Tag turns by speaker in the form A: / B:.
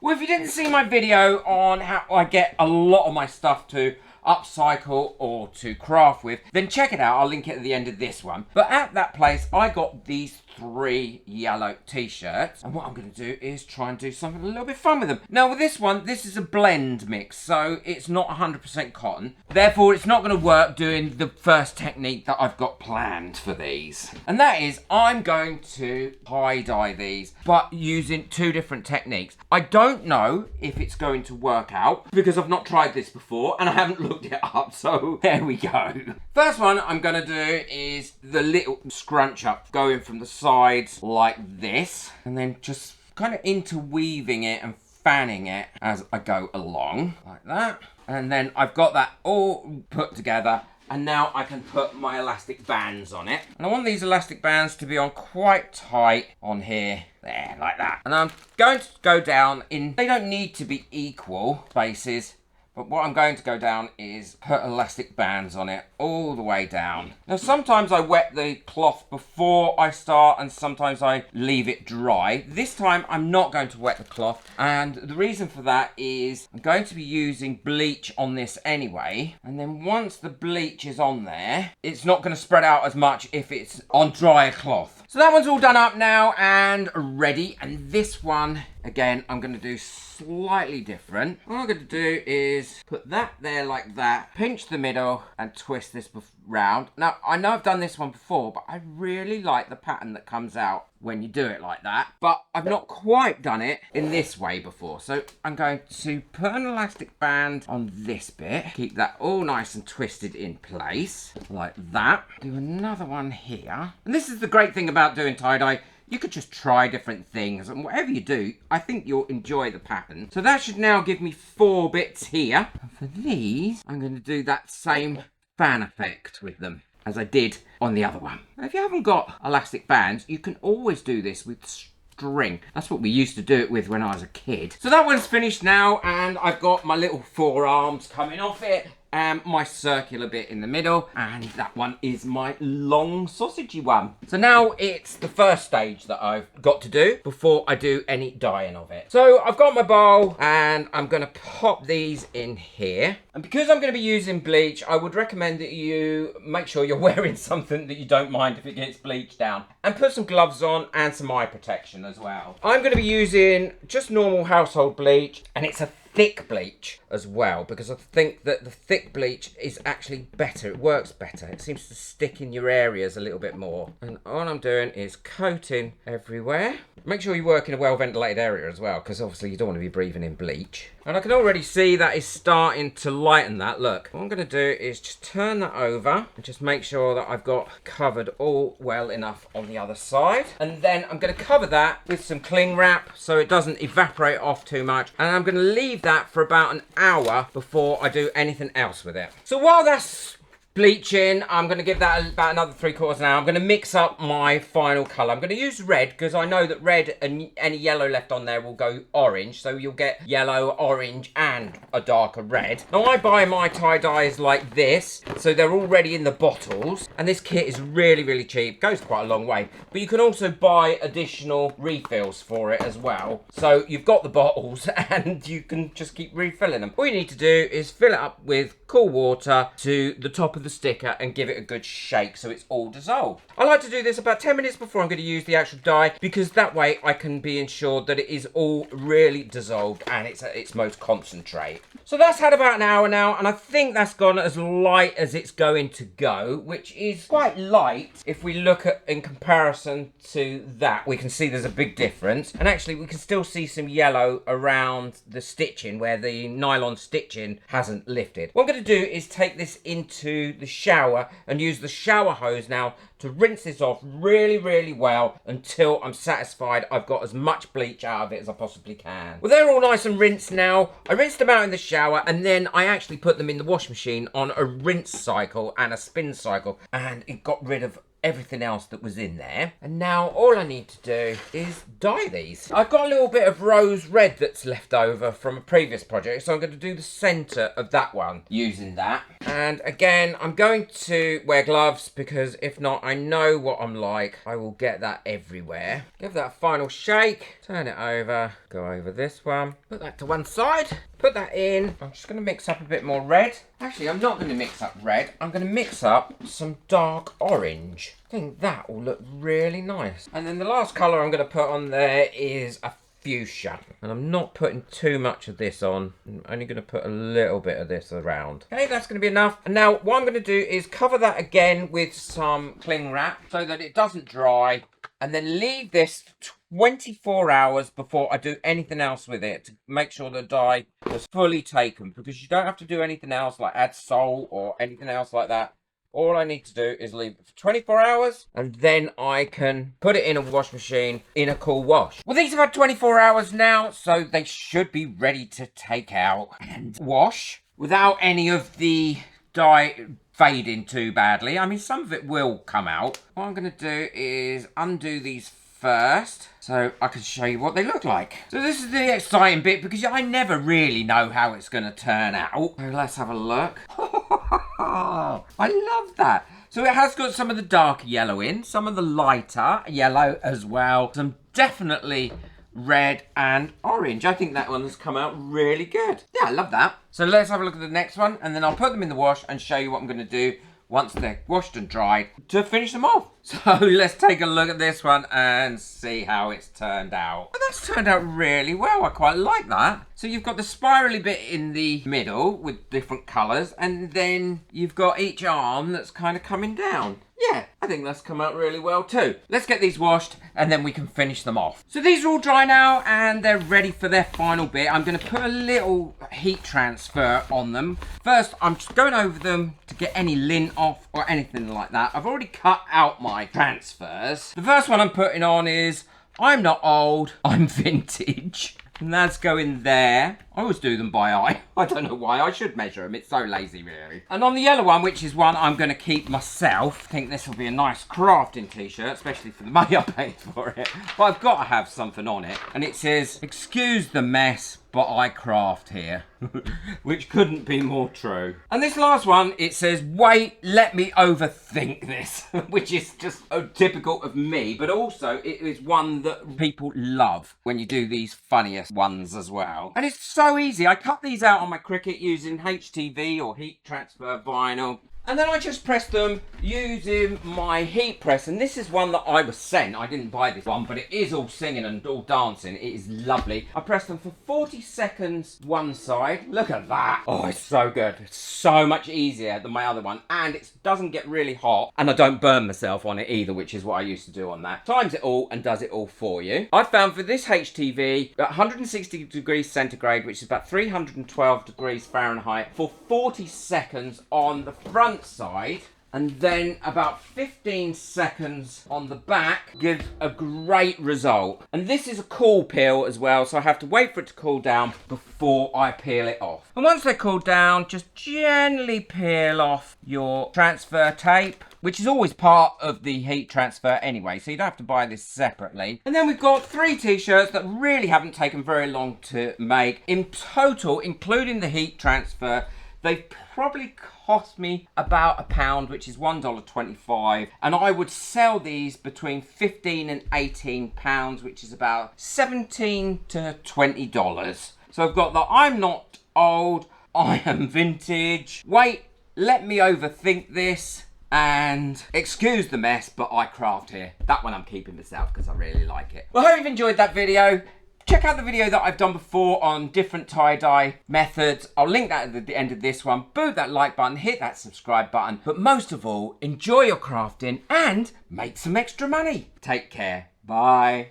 A: Well, if you didn't see my video on how I get a lot of my stuff to upcycle or to craft with, then check it out. I'll link it at the end of this one. But at that place, I got these 3 yellow t-shirts, and what I'm going to do is try and do something a little bit fun with them. Now with this one, this is a blend mix, so it's not 100% cotton. Therefore, it's not going to work doing the first technique that I've got planned for these. And that is, I'm going to tie-dye these, but using 2 different techniques. I don't know if it's going to work out, because I've not tried this before, and I haven't looked it up, so there we go. First one I'm going to do is the little scrunch up, going from the sides like this, and then just kind of interweaving it and fanning it as I go along, like that. And then I've got that all put together, and now I can put my elastic bands on it. And I want these elastic bands to be on quite tight on here, there, like that. And I'm going to go down in, they don't need to be equal spaces, but what I'm going to go down is put elastic bands on it all the way down. Now sometimes I wet the cloth before I start, and sometimes I leave it dry. This time I'm not going to wet the cloth, and the reason for that is I'm going to be using bleach on this anyway, and then once the bleach is on there, it's not going to spread out as much if it's on drier cloth. So that one's all done up now and ready, and this one, again, I'm going to do slightly different. What I'm going to do is put that there like that, pinch the middle and twist this round. Now, I know I've done this one before, but I really like the pattern that comes out when you do it like that. But I've not quite done it in this way before. So I'm going to put an elastic band on this bit, keep that all nice and twisted in place, like that. Do another one here. And this is the great thing about doing tie-dye. You could just try different things, and whatever you do, I think you'll enjoy the pattern. So that should now give me 4 bits here. And for these, I'm going to do that same fan effect with them as I did on the other one. Now, if you haven't got elastic bands, you can always do this with string. That's what we used to do it with when I was a kid. So that one's finished now, and I've got my little forearms coming off it, and my circular bit in the middle, and that one is my long sausagey one. So now it's the first stage that I've got to do before I do any dyeing of it. So I've got my bowl, and I'm going to pop these in here. And because I'm going to be using bleach, I would recommend that you make sure you're wearing something that you don't mind if it gets bleached down, and put some gloves on and some eye protection as well. I'm going to be using just normal household bleach, and it's a thick bleach as well, because I think that the thick bleach is actually better. It works better. It seems to stick in your areas a little bit more. And all I'm doing is coating everywhere. Make sure you work in a well ventilated area as well, because obviously you don't want to be breathing in bleach. And I can already see that it's starting to lighten that. Look, what I'm going to do is just turn that over and just make sure that I've got covered all well enough on the other side. And then I'm going to cover that with some cling wrap so it doesn't evaporate off too much. And I'm going to leave that for about an hour before I do anything else with it. So while that's bleaching, I'm going to give that about another 3/4 an hour. I'm going to mix up my final colour. I'm going to use red, because I know that red and any yellow left on there will go orange. So you'll get yellow, orange and a darker red. Now I buy my tie-dyes like this, so they're already in the bottles. And this kit is really, really cheap. Goes quite a long way. But you can also buy additional refills for it as well. So you've got the bottles and you can just keep refilling them. All you need to do is fill it up with cool water to the top of the sticker and give it a good shake so it's all dissolved. I like to do this about 10 minutes before I'm going to use the actual dye, because that way I can be ensured that it is all really dissolved and it's at its most concentrate. So that's had about an hour now, and I think that's gone as light as it's going to go, which is quite light. If we look at in comparison to that, we can see there's a big difference, and actually we can still see some yellow around the stitching where the nylon stitching hasn't lifted. What I'm going to do is take this into the shower and use the shower hose now to rinse this off really, really well until I'm satisfied I've got as much bleach out of it as I possibly can. Well, they're all nice and rinsed now. I rinsed them out in the shower, and then I actually put them in the washing machine on a rinse cycle and a spin cycle, and it got rid of everything else that was in there. And now all I need to do is dye these. I've got a little bit of rose red that's left over from a previous project, so I'm going to do the centre of that one using that. And again, I'm going to wear gloves, because if not, I know what I'm like. I will get that everywhere. Give that a final shake, turn it over, Go over this one. Put that to one side. Put that in. I'm just going to mix up a bit more red. Actually, I'm not going to mix up red. I'm going to mix up some dark orange. I think that will look really nice. And then the last colour I'm going to put on there is a fuchsia. And I'm not putting too much of this on. I'm only going to put a little bit of this around. Okay, that's going to be enough. And now what I'm going to do is cover that again with some cling wrap so that it doesn't dry. And then leave this 24 hours before I do anything else with it to make sure the dye is fully taken, because you don't have to do anything else like add salt or anything else like that. All I need to do is leave it for 24 hours and then I can put it in a wash machine in a cool wash. Well, these have had 24 hours now, so they should be ready to take out and wash without any of the dye fading too badly. I mean, some of it will come out. What I'm going to do is undo these first so I can show you what they look like. So this is the exciting bit because I never really know how it's going to turn out. So let's have a look. I love that. So it has got some of the darker yellow in, some of the lighter yellow as well, some definitely red and orange. I think that one has come out really good. Yeah, I love that. So let's have a look at the next one and then I'll put them in the wash and show you what I'm going to do once they're washed and dried to finish them off. So let's take a look at this one and see how it's turned out. Well, that's turned out really well. I quite like that. So you've got the spirally bit in the middle with different colours, and then you've got each arm that's kind of coming down. Yeah, I think that's come out really well too. Let's get these washed and then we can finish them off. So these are all dry now and they're ready for their final bit. I'm going to put a little heat transfer on them. First, I'm just going over them to get any lint off or anything like that. I've already cut out my transfers. The first one I'm putting on is I'm not old, I'm vintage. And that's going there. I always do them by eye. I don't know why. I should measure them. It's so lazy, really. And on the yellow one, which is one I'm going to keep myself, I think this will be a nice crafting t-shirt, especially for the money I paid for it. But I've got to have something on it. And it says, "Excuse the mess, but I craft here." Which couldn't be more true. And this last one, it says, "Wait, let me overthink this." Which is just typical of me. But also, it is one that people love when you do these funniest ones as well. And it's so easy. I cut these out on my Cricut using HTV or heat transfer vinyl. And then I just press them using my heat press. And this is one that I was sent. I didn't buy this one, but it is all singing and all dancing. It is lovely. I pressed them for 40 seconds one side. Look at that. Oh, it's so good. It's so much easier than my other one. And it doesn't get really hot. And I don't burn myself on it either, which is what I used to do on that. Times it all and does it all for you. I found for this HTV, at 160 degrees centigrade, which is about 312 degrees Fahrenheit, for 40 seconds on the front side, and then about 15 seconds on the back gives a great result. And this is a cool peel as well, so I have to wait for it to cool down before I peel it off. And once they cool down, just gently peel off your transfer tape, which is always part of the heat transfer anyway, so you don't have to buy this separately. And then we've got 3 t-shirts that really haven't taken very long to make. In total, including the heat transfer, they've probably cost me about £1, which is $1.25. And I would sell these between £15 and £18, which is about $17 to $20. So I've got the I'm not old, I am vintage, wait, let me overthink this, and excuse the mess, but I craft here. That one I'm keeping myself because I really like it. Well, I hope you've enjoyed that video. Check out the video that I've done before on different tie-dye methods. I'll link that at the end of this one. Boot that like button, hit that subscribe button. But most of all, enjoy your crafting and make some extra money. Take care. Bye.